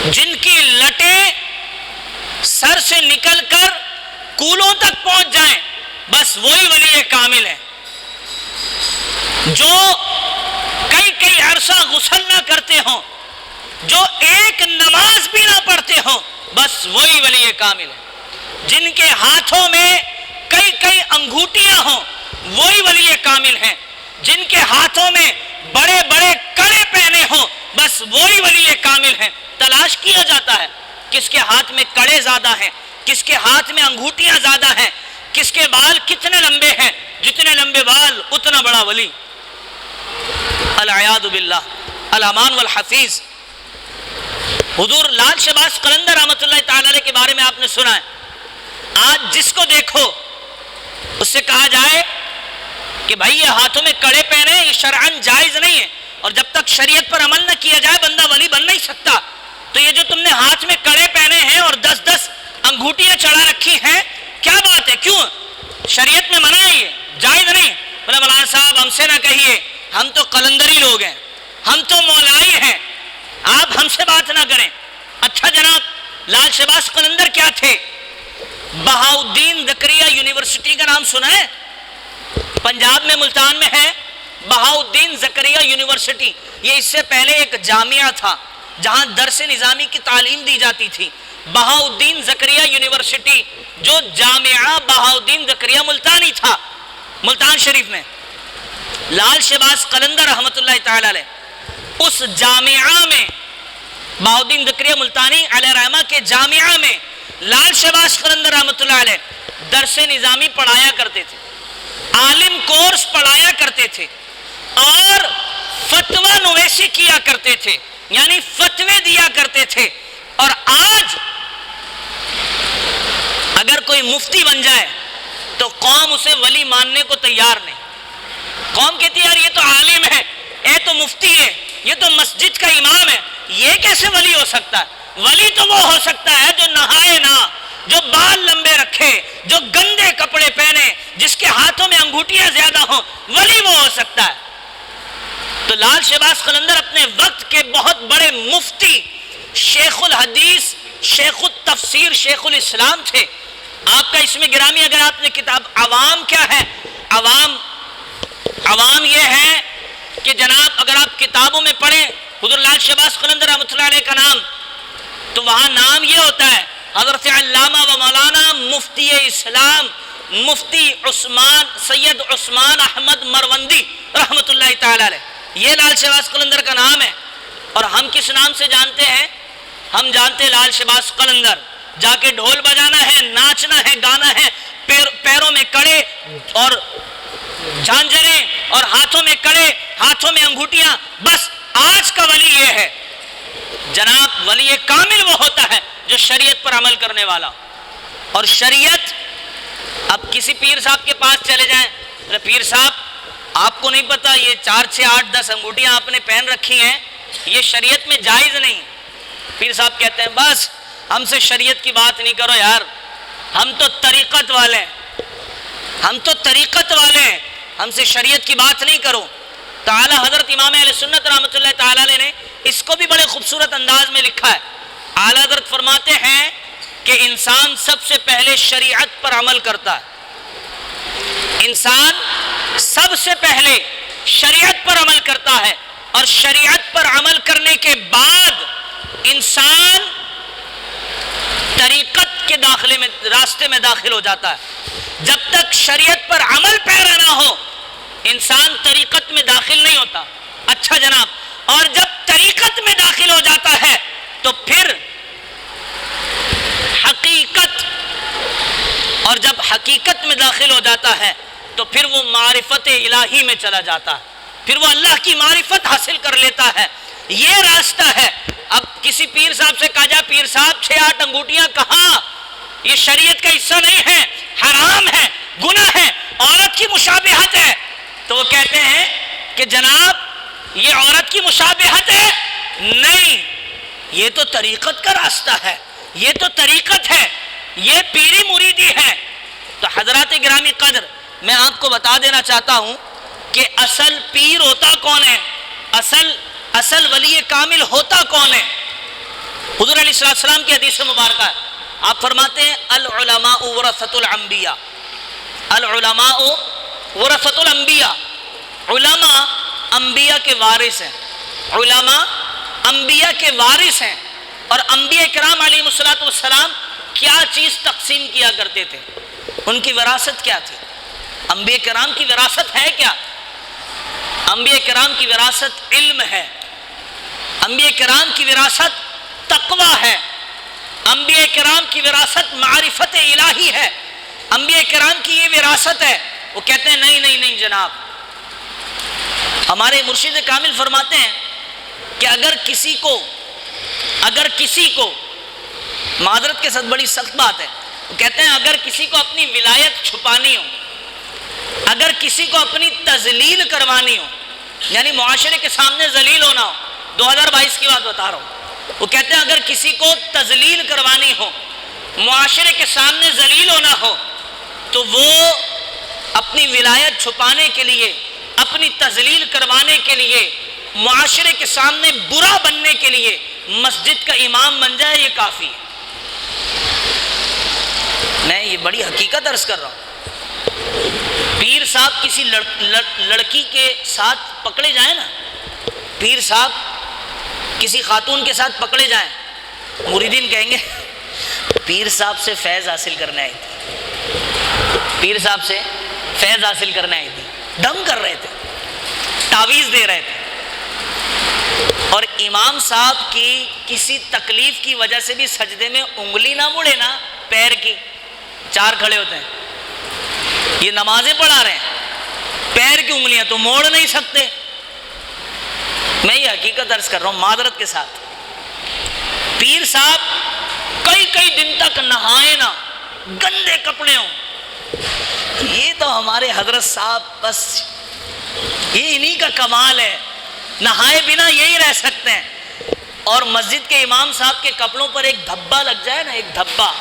جن کی لٹیں سر سے نکل کر کولوں تک پہنچ جائیں، بس وہی ولی کامل ہے۔ جو کئی عرصہ غسل نہ کرتے ہوں، جو ایک نماز بھی نہ پڑھتے ہوں، بس وہی ولی کامل ہے۔ جن کے ہاتھوں میں کئی انگوٹیاں ہوں، وہی ولی کامل ہیں۔ جن کے ہاتھوں میں بڑے بڑے کڑے پہنے ہوں، بس وہی ولی کامل ہیں۔ تلاش کیا جاتا ہے کس کے ہاتھ میں کڑے زیادہ ہیں، کس کے ہاتھ میں انگوٹیاں زیادہ ہیں، کس کے بال کتنے لمبے ہیں، جتنے لمبے بال اتنا بڑا ولی۔ العیاذ باللہ، الامان والحفیظ۔ حضور لال شہباز قلندر رحمۃ اللہ تعالی علیہ کے بارے میں آپ نے سنا ہے۔ آج جس کو دیکھو اس سے کہا جائے کہ بھائی یہ ہاتھوں میں کڑے پہنے، یہ شرعاً جائز نہیں ہے، اور جب تک شریعت پر عمل نہ کیا جائے بندہ ولی بن نہیں سکتا۔ تو یہ جو تم نے ہاتھ میں کڑے پہنے ہیں اور 10 انگوٹیاں چڑھا رکھی ہیں، کیا بات ہے؟ کیوں؟ شریعت میں منع ہے، یہ جائز نہیں۔ بولے مولانا صاحب ہم سے نہ کہیے، ہم تو قلندری لوگ ہیں، ہم تو مولائی ہیں، آپ ہم سے بات نہ کریں۔ اچھا جناب، لال شہباز قلندر کیا تھے؟ بہاؤالدین زکریا یونیورسٹی کا نام سنا ہے؟ پنجاب میں ملتان میں ہے بہاؤالدین زکریا یونیورسٹی۔ یہ اس سے پہلے ایک جامعہ تھا جہاں درس نظامی کی تعلیم دی جاتی تھی۔ بہاؤالدین زکریا یونیورسٹی جو جامعہ بہاؤالدین زکریا ملتانی تھا، ملتان شریف میں، لال شہباز قلندر رحمۃ اللہ تعالی علیہ اس جامعہ میں، بہاؤالدین زکریا ملتانی علیہ رحمہ کے جامعہ میں لال شہباز قلندر رحمۃ اللہ علیہ درس نظامی پڑھایا کرتے تھے، عالم کورس پڑھایا کرتے تھے، اور فتویٰ نویسی کیا کرتے تھے، یعنی فتوے دیا کرتے تھے۔ اور آج اگر کوئی مفتی بن جائے تو قوم اسے ولی ماننے کو تیار نہیں۔ قوم کہتی ہے یار یہ تو عالم ہے، یہ تو مفتی ہے، یہ تو مسجد کا امام ہے، یہ کیسے ولی ہو سکتا ہے؟ ولی تو وہ ہو سکتا ہے جو نہائے نہ، جو بال لمبے رکھے، جو گندے کپڑے پہنے، جس کے ہاتھوں میں انگوٹیاں زیادہ ہوں، ولی وہ ہو سکتا ہے۔ تو لال شہباز قلندر اپنے وقت کے بہت بڑے مفتی، شیخ الحدیث، شیخ التفسیر، شیخ الاسلام تھے۔ آپ کا اس میں گرامی اگر آپ نے کتاب عوام کیا ہے، عوام یہ ہے کہ جناب اگر آپ کتابوں میں پڑھیں حضور لال شہباز قلندر رحمۃ اللہ علیہ کا نام، تو وہاں نام یہ ہوتا ہے حضرت علامہ و مولانا مفتی اسلام مفتی عثمان سید عثمان احمد مروندی رحمۃ اللہ تعالی علیہ، یہ لال شہباز قلندر کا نام ہے۔ اور ہم کس نام سے جانتے ہیں؟ ہم جانتے ہیں لال شہباز قلندر، جا کے ڈھول بجانا ہے، ناچنا ہے، گانا ہے، پیروں میں کڑے اور جھانجریں اور ہاتھوں میں کڑے، ہاتھوں میں انگوٹیاں، بس آج کا ولی یہ ہے۔ جناب ولی کامل وہ ہوتا ہے جو شریعت پر عمل کرنے والا، اور شریعت، اب کسی پیر صاحب کے پاس چلے جائیں، پیر صاحب آپ کو نہیں پتا یہ 4 6 8 10 انگوٹیاں آپ نے پہن رکھی ہیں، یہ شریعت میں جائز نہیں۔ پیر صاحب کہتے ہیں بس ہم سے شریعت کی بات نہیں کرو یار، ہم تو طریقت والے ہیں، ہم تو طریقت والے ہیں، ہم سے شریعت کی بات نہیں کرو۔ تعالی حضرت امام اہل سنت رحمۃ اللہ تعالی علیہ نے اس کو بھی بڑے خوبصورت انداز میں لکھا ہے۔ اعلیٰ حضرت فرماتے ہیں کہ انسان سب سے پہلے شریعت پر عمل کرتا ہے، انسان سب سے پہلے شریعت پر عمل کرتا ہے، اور شریعت پر عمل کرنے کے بعد انسان طریقت کے داخلے میں، راستے میں داخل ہو جاتا ہے۔ جب تک شریعت پر عمل پیرا نہ ہو انسان طریقت میں داخل نہیں ہوتا۔ اچھا جناب، اور جب طریقت میں داخل ہو جاتا ہے تو پھر حقیقت، اور جب حقیقت میں داخل ہو جاتا ہے تو پھر وہ معرفت الہی میں چلا جاتا ہے، پھر وہ اللہ کی معرفت حاصل کر لیتا ہے۔ یہ راستہ ہے۔ اب کسی پیر صاحب سے کہا جائے پیر صاحب 6 8 انگوٹیاں کہاں، یہ شریعت کا حصہ نہیں ہے، حرام ہے، گناہ ہے، عورت کی مشابہت ہے، تو وہ کہتے ہیں کہ جناب یہ عورت کی مشابہت ہے، نہیں، یہ تو طریقت کا راستہ ہے، یہ تو طریقت ہے، یہ پیری مریدی ہے۔ تو حضرات گرامی قدر، میں آپ کو بتا دینا چاہتا ہوں کہ اصل پیر ہوتا کون ہے، اصل ولی کامل ہوتا کون ہے؟ حضور صلی اللہ علیہ وسلم کی حدیث مبارکہ ہے، آپ فرماتے ہیں العلماء ورثۃ الانبیاء، العلماء ورثۃ الانبیاء، علماء انبیاء کے وارث ہیں، علماء انبیاء کے وارث ہیں۔ اور انبیاء کرام علیہ الصلوۃ والسلام کیا چیز تقسیم کیا کرتے تھے، ان کی وراثت کیا تھی؟ انبیاء کرام کی وراثت ہے کیا؟ انبیاء کرام کی وراثت علم ہے، انبیاء کرام کی وراثت تقوی ہے، انبیاء کرام کی وراثت معرفت الہی ہے، انبیاء کرام کی یہ وراثت ہے۔ وہ کہتے ہیں نہیں نہیں نہیں جناب، ہمارے مرشد کامل فرماتے ہیں کہ اگر کسی کو معذرت کے ساتھ بڑی سخت بات ہے، وہ کہتے ہیں اگر کسی کو اپنی ولایت چھپانی ہو، اگر کسی کو اپنی تذلیل کروانی ہو، یعنی معاشرے کے سامنے ذلیل ہونا ہو، 2022 کی بات بتا رہا ہوں، وہ کہتے ہیں اگر کسی کو تذلیل کروانی ہو، معاشرے کے سامنے ذلیل ہونا ہو، تو وہ اپنی ولایت چھپانے کے لیے، اپنی تذلیل کروانے کے لیے، معاشرے کے سامنے برا بننے کے لیے مسجد کا امام بن جائے، یہ کافی ہے۔ میں یہ بڑی حقیقت عرض کر رہا ہوں۔ پیر صاحب کسی لڑکی کے ساتھ پکڑے جائیں نا، پیر صاحب کسی خاتون کے ساتھ پکڑے جائیں، مریدین کہیں گے پیر صاحب سے فیض حاصل کرنے آئی تھی، پیر صاحب سے فیض حاصل کرنے آئی تھی، ڈھنگ کر رہے تھے، تعویذ دے رہے تھے۔ اور امام صاحب کی کسی تکلیف کی وجہ سے بھی سجدے میں انگلی نہ مڑے نا، پیر کی، چار کھڑے ہوتے ہیں، یہ نمازیں پڑھا رہے ہیں، پیر کی انگلیاں تو موڑ نہیں سکتے۔ میں یہ حقیقت عرض کر رہا ہوں معذرت کے ساتھ، پیر صاحب کئی دن تک نہائے نہ، گندے کپڑے ہوں، یہ تو ہمارے حضرت صاحب بس یہ انہی کا کمال ہے، نہائے بنا یہی رہ سکتے ہیں۔ اور مسجد کے امام صاحب کے کپڑوں پر ایک دھبا لگ جائے نا، ایک دھبا،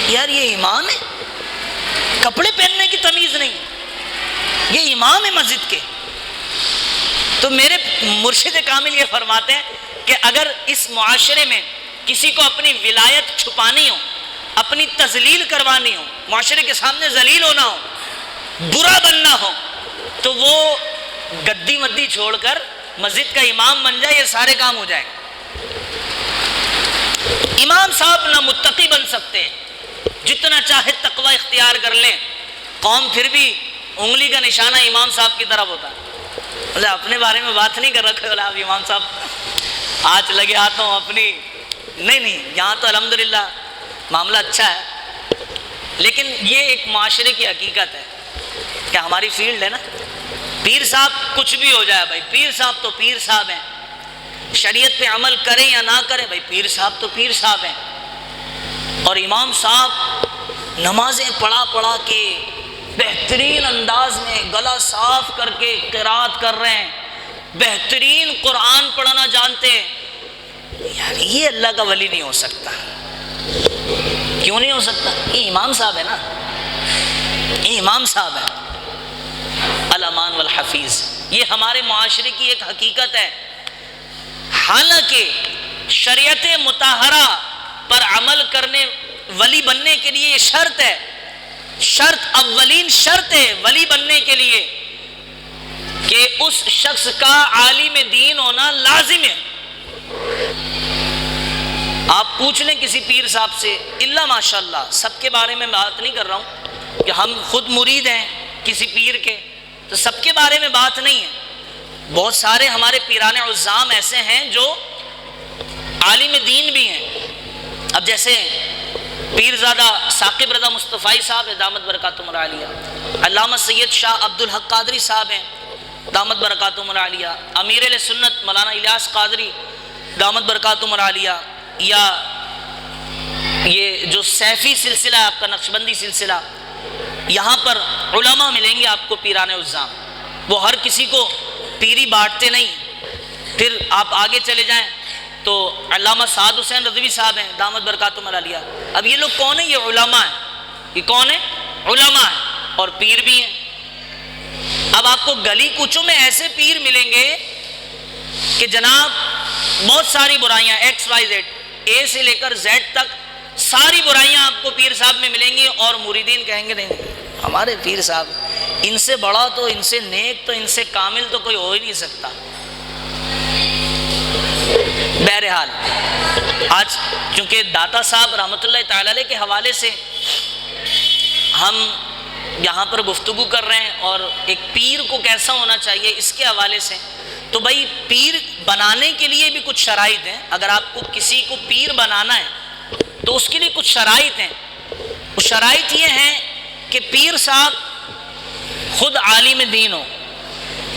یار یہ امام ہے، کپڑے پہننے کی تمیز نہیں، یہ امام ہے مسجد کے۔ تو میرے مرشد کامل یہ فرماتے ہیں کہ اگر اس معاشرے میں کسی کو اپنی ولایت چھپانی ہو، اپنی تذلیل کروانی ہو، معاشرے کے سامنے ذلیل ہونا ہو، برا بننا ہو، تو وہ گدی مدی چھوڑ کر مسجد کا امام بن جائے، یہ سارے کام ہو جائیں۔ امام صاحب نہ متقی بن سکتے، جتنا چاہے تقوی اختیار کر لیں، قوم پھر بھی انگلی کا نشانہ امام صاحب کی طرف ہوتا ہے۔ اپنے بارے میں بات نہیں کر رکھے آپ امام صاحب آج لگے ہاتھوں اپنی، نہیں، یہاں تو الحمدللہ معاملہ اچھا ہے، لیکن یہ ایک معاشرے کی حقیقت ہے کہ ہماری فیلڈ ہے نا، پیر صاحب کچھ بھی ہو جائے بھائی، پیر صاحب تو پیر صاحب ہیں، شریعت پہ عمل کریں یا نہ کریں بھائی، پیر صاحب تو پیر صاحب ہیں۔ اور امام صاحب نمازیں پڑھا کے بہترین انداز میں گلا صاف کر کے قرات کر رہے ہیں، بہترین قرآن پڑھنا جانتے ہیں، یار یہ اللہ کا ولی نہیں ہو سکتا۔ کیوں نہیں ہو سکتا؟ یہ امام صاحب ہے نا، یہ امام صاحب ہے الامان والحفیظ۔ یہ ہمارے معاشرے کی ایک حقیقت ہے۔ حالانکہ شریعت مطہرہ پر عمل کرنے، ولی بننے کے لیے یہ شرط ہے، شرط اولین شرط ہے ولی بننے کے لیے کہ اس شخص کا عالم دین ہونا لازم ہے۔ آپ پوچھ لیں کسی پیر صاحب سے، اللہ ماشاءاللہ، سب کے بارے میں بات نہیں کر رہا ہوں کہ ہم خود مرید ہیں کسی پیر کے، تو سب کے بارے میں بات نہیں ہے۔ بہت سارے ہمارے پیران عظام ایسے ہیں جو عالم دین بھی ہیں۔ اب جیسے پیرزادہ ثاقب رضا مصطفی صاحب دامت برکاتہم العالیہ، علامہ سید شاہ عبد الحق قادری صاحب ہیں دامت برکاتہم العالیہ، امیر اہل سنت مولانا الیاس قادری دامت برکاتہم العالیہ، یا یہ جو سیفی سلسلہ ہے آپ کا، نقشبندی سلسلہ، یہاں پر علماء ملیں گے آپ کو پیران عظام، وہ ہر کسی کو پیری بانٹتے نہیں۔ پھر آپ آگے چلے جائیں تو علامہ سعد حسین رضوی صاحب ہیں دامت برکاتہم العالیہ۔ اب یہ لوگ کون ہیں؟ یہ علماء ہیں۔ یہ کون ہیں؟ علماء ہیں اور پیر بھی ہیں۔ اب آپ کو گلی کوچوں میں ایسے پیر ملیں گے کہ جناب بہت ساری برائیاں XYZ A سے لے کر Z تک ساری برائیاں آپ کو پیر صاحب میں ملیں گی، اور مریدین کہیں گے نہیں ہمارے پیر صاحب ان سے بڑا تو، ان سے نیک تو، ان سے کامل تو کوئی ہو ہی نہیں سکتا۔ بہرحال آج چونکہ داتا صاحب رحمۃ اللہ تعالی علیہ کے حوالے سے ہم یہاں پر گفتگو کر رہے ہیں، اور ایک پیر کو کیسا ہونا چاہیے اس کے حوالے سے، تو بھائی پیر بنانے کے لیے بھی کچھ شرائط ہیں۔ اگر آپ کو کسی کو پیر بنانا ہے تو اس کے لیے کچھ شرائط ہیں۔ وہ شرائط یہ ہیں کہ پیر صاحب خود عالم دین ہو۔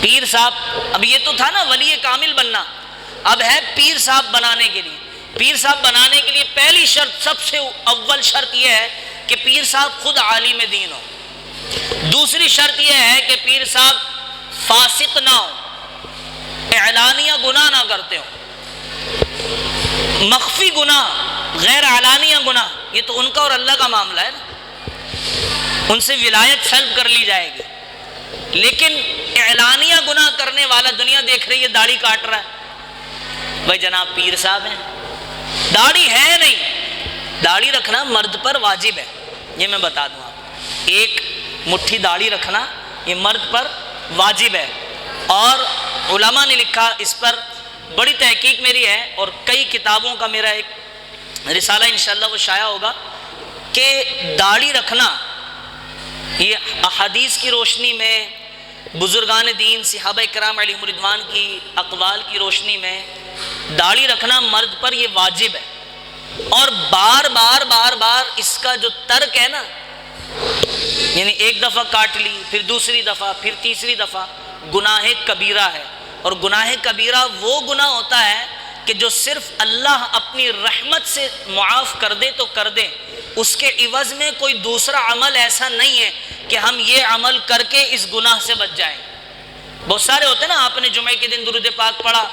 پیر صاحب، اب یہ تو تھا نا ولی کامل بننا، اب ہے پیر صاحب بنانے کے لیے۔ پیر صاحب بنانے کے لیے پہلی شرط، سب سے اول شرط یہ ہے کہ پیر صاحب خود عالم دین ہو۔ دوسری شرط یہ ہے کہ پیر صاحب فاسق نہ ہو، اعلانیہ گناہ نہ کرتے ہو، مخفی گناہ، غیر اعلانیہ گناہ، یہ تو ان کا اور اللہ کا معاملہ ہے نا، ان سے ولایت سلب کر لی جائے گی۔ لیکن اعلانیہ گناہ کرنے والا دنیا دیکھ رہی ہے، داڑھی کاٹ رہا ہے، بھائی جناب پیر صاحب ہیں، داڑھی ہے نہیں، داڑھی رکھنا مرد پر واجب ہے، یہ میں بتا دوں آپ، ایک مٹھی داڑھی رکھنا یہ مرد پر واجب ہے۔ اور علماء نے لکھا اس پر، بڑی تحقیق میری ہے اور کئی کتابوں کا میرا ایک رسالہ انشاءاللہ وہ شائع ہوگا، کہ داڑھی رکھنا یہ احادیث کی روشنی میں، بزرگان دین صحابہ کرام علیہم رضوان کی اقوال کی روشنی میں داڑھی رکھنا مرد پر یہ واجب ہے۔ اور بار بار بار بار اس کا جو ترک ہے نا، یعنی ایک دفعہ کاٹ لی، پھر دوسری دفعہ، پھر تیسری دفعہ، گناہ کبیرہ ہے۔ اور گناہ کبیرہ وہ گناہ ہوتا ہے کہ جو صرف اللہ اپنی رحمت سے معاف کر دے تو کر دے، اس کے عوض میں کوئی دوسرا عمل ایسا نہیں ہے کہ ہم یہ عمل کر کے اس گناہ سے بچ جائیں۔ بہت سارے ہوتے ہیں نا، آپ نے جمعے کے دن درود پاک پڑھا